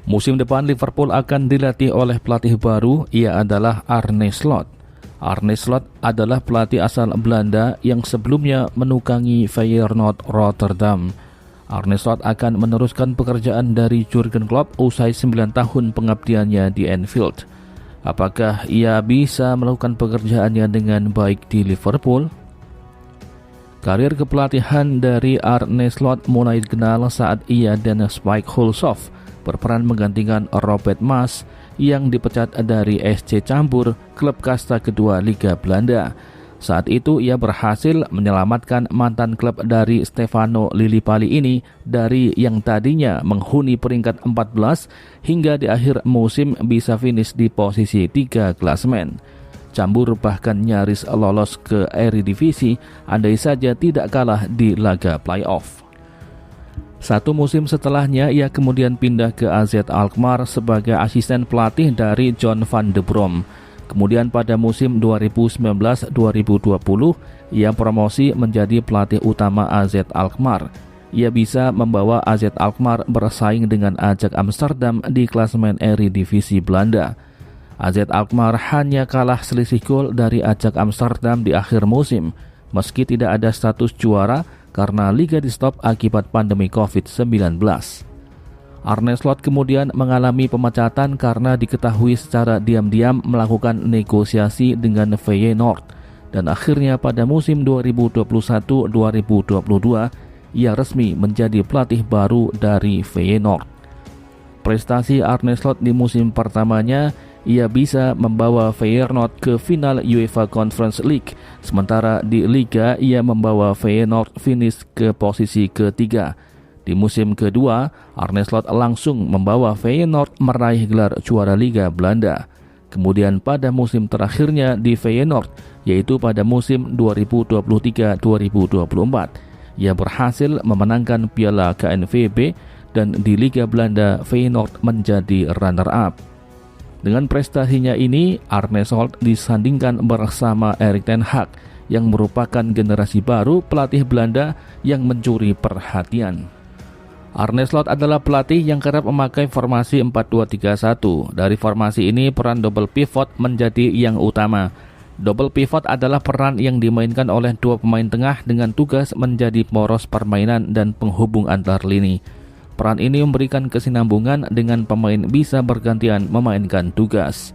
Musim depan Liverpool akan dilatih oleh pelatih baru, ia adalah Arne Slot. Arne Slot adalah pelatih asal Belanda yang sebelumnya menukangi Feyenoord Rotterdam. Arne Slot akan meneruskan pekerjaan dari Jurgen Klopp usai 9 tahun pengabdiannya di Anfield. Apakah ia bisa melakukan pekerjaannya dengan baik di Liverpool? Karir kepelatihan dari Arne Slot mulai dikenal saat ia dan Spike Hulshoff berperan menggantikan Robert Maas yang dipecat dari SC Cambuur, klub kasta kedua Liga Belanda. Saat itu ia berhasil menyelamatkan mantan klub dari Stefano Lillipali ini dari yang tadinya menghuni peringkat 14 hingga di akhir musim bisa finish di posisi 3 klasemen. Cambuur bahkan nyaris lolos ke Eredivisie andai saja tidak kalah di laga playoff. Satu musim setelahnya ia kemudian pindah ke AZ Alkmaar sebagai asisten pelatih dari John van de Brom. Kemudian pada musim 2019-2020 ia promosi menjadi pelatih utama AZ Alkmaar. Ia bisa membawa AZ Alkmaar bersaing dengan Ajax Amsterdam di klasemen Eredivisie Belanda. AZ Alkmaar hanya kalah selisih gol dari Ajax Amsterdam di akhir musim, meski tidak ada status juara karena liga di stop akibat pandemi COVID-19. Arne Slot kemudian mengalami pemecatan karena diketahui secara diam-diam melakukan negosiasi dengan Feyenoord, dan akhirnya pada musim 2021-2022 ia resmi menjadi pelatih baru dari Feyenoord. Prestasi Arne Slot di musim pertamanya, ia bisa membawa Feyenoord ke final UEFA Conference League, sementara di Liga ia membawa Feyenoord finish ke posisi ketiga. Di musim kedua, Arne Slot langsung membawa Feyenoord meraih gelar juara Liga Belanda. Kemudian pada musim terakhirnya di Feyenoord, yaitu pada musim 2023-2024, ia berhasil memenangkan Piala KNVB dan di Liga Belanda Feyenoord menjadi runner-up. Dengan prestasinya ini, Arne Slot disandingkan bersama Erik ten Hag yang merupakan generasi baru pelatih Belanda yang mencuri perhatian. Arne Slot adalah pelatih yang kerap memakai formasi 4-2-3-1. Dari formasi ini, peran double pivot menjadi yang utama. Double pivot adalah peran yang dimainkan oleh dua pemain tengah dengan tugas menjadi poros permainan dan penghubung antar lini. Peran ini memberikan kesinambungan dengan pemain bisa bergantian memainkan tugas.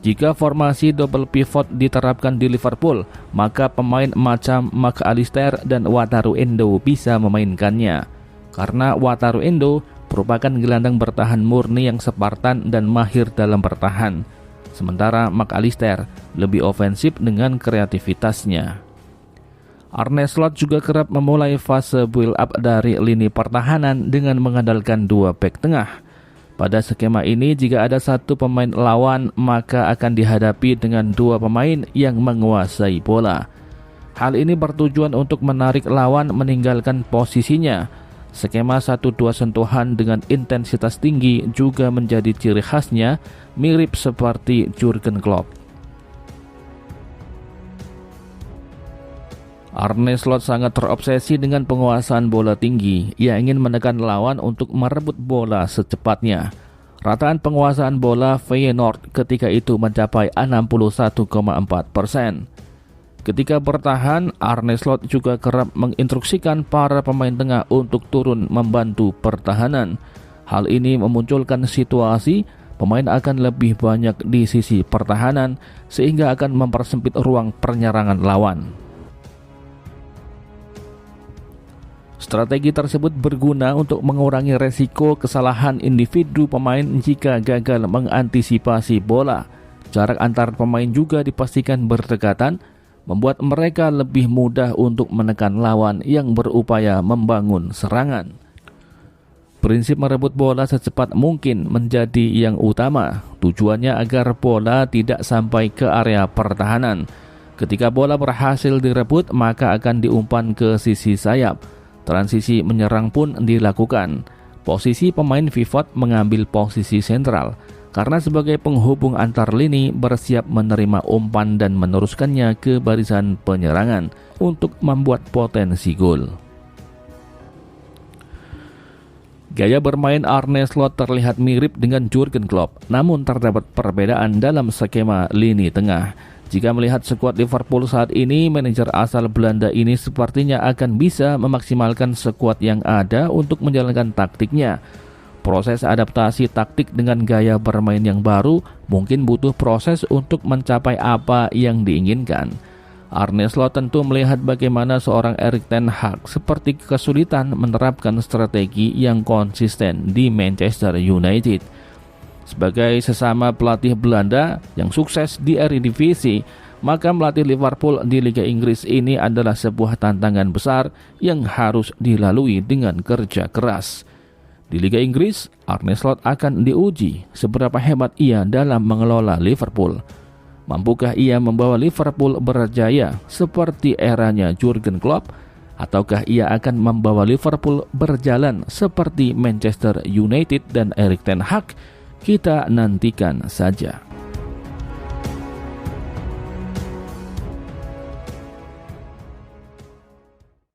Jika formasi double pivot diterapkan di Liverpool, maka pemain macam Mac Allister dan Wataru Endo bisa memainkannya. Karena Wataru Endo merupakan gelandang bertahan murni yang Spartan dan mahir dalam bertahan. Sementara Mac Allister lebih ofensif dengan kreativitasnya. Arne Slot juga kerap memulai fase build up dari lini pertahanan dengan mengandalkan dua bek tengah. Pada skema ini, jika ada satu pemain lawan, maka akan dihadapi dengan dua pemain yang menguasai bola. Hal ini bertujuan untuk menarik lawan meninggalkan posisinya. Skema 1-2 sentuhan dengan intensitas tinggi juga menjadi ciri khasnya, mirip seperti Jurgen Klopp. Arne Slot sangat terobsesi dengan penguasaan bola tinggi. Ia ingin menekan lawan untuk merebut bola secepatnya. Rataan penguasaan bola Feyenoord ketika itu mencapai 61,4%. Ketika bertahan, Arne Slot juga kerap menginstruksikan para pemain tengah untuk turun membantu pertahanan. Hal ini memunculkan situasi pemain akan lebih banyak di sisi pertahanan sehingga akan mempersempit ruang penyerangan lawan. Strategi tersebut berguna untuk mengurangi resiko kesalahan individu pemain jika gagal mengantisipasi bola. Jarak antar pemain juga dipastikan berdekatan, membuat mereka lebih mudah untuk menekan lawan yang berupaya membangun serangan. Prinsip merebut bola secepat mungkin menjadi yang utama. Tujuannya agar bola tidak sampai ke area pertahanan. Ketika bola berhasil direbut, maka akan diumpan ke sisi sayap. Transisi menyerang pun dilakukan. Posisi pemain pivot mengambil posisi sentral, karena sebagai penghubung antar lini bersiap menerima umpan dan meneruskannya ke barisan penyerangan untuk membuat potensi gol. Gaya bermain Arne Slot terlihat mirip dengan Jurgen Klopp, namun terdapat perbedaan dalam skema lini tengah. Jika melihat skuad Liverpool saat ini, manajer asal Belanda ini sepertinya akan bisa memaksimalkan skuad yang ada untuk menjalankan taktiknya. Proses adaptasi taktik dengan gaya bermain yang baru mungkin butuh proses untuk mencapai apa yang diinginkan. Arne Slot tentu melihat bagaimana seorang Erik ten Hag seperti kesulitan menerapkan strategi yang konsisten di Manchester United. Sebagai sesama pelatih Belanda yang sukses di Eredivisie, maka melatih Liverpool di Liga Inggris ini adalah sebuah tantangan besar yang harus dilalui dengan kerja keras. Di Liga Inggris, Arne Slot akan diuji seberapa hebat ia dalam mengelola Liverpool. Mampukah ia membawa Liverpool berjaya seperti eranya Jurgen Klopp? Ataukah ia akan membawa Liverpool berjalan seperti Manchester United dan Erik ten Hag? Kita nantikan saja.